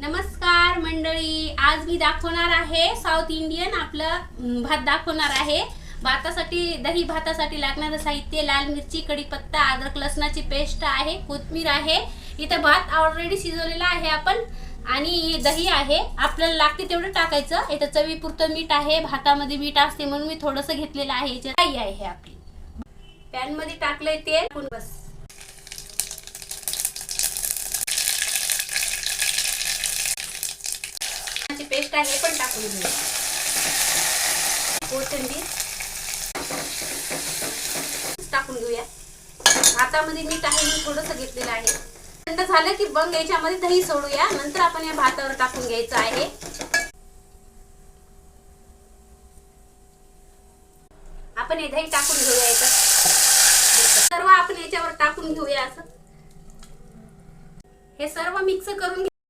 नमस्कार मंडळी, आज मी दाखवणार आहे साऊथ इंडियन आपलं भात दाखवणार आहे। भातासाठी दही भातासाठी लागणारे साहित्य लाल मिरची, कढीपत्ता, अद्रक लसणाची पेस्ट आहे, कोथिंबीर आहे। इथं भात ऑलरेडी शिजवलेला आहे आपण आणि दही आहे, आपल्याला लागते तेवढं टाकायचं। इथं चवीपुरतं मीठ आहे, भातामध्ये मीठ असते म्हणून मी थोडंसं घेतलेलं आहे। याच्यात दही आहे आपली। पॅन मध्ये टाकलंय तेल, बस पेस्ट आहे पण टाकून घेऊया। कोथिंबीर टाकून घेऊया। भातामध्ये मीठ आहे मी थोडंसं घेतलेलं आहे। थंड झालं की मग याच्यामध्ये दही सोडूया, नंतर आपण या भातावर टाकून घ्यायचं आहे। आपण हे दही टाकून घेऊया, याच्यात सर्व आपण याच्यावर टाकून घेऊया। असं हे सर्व मिक्स करून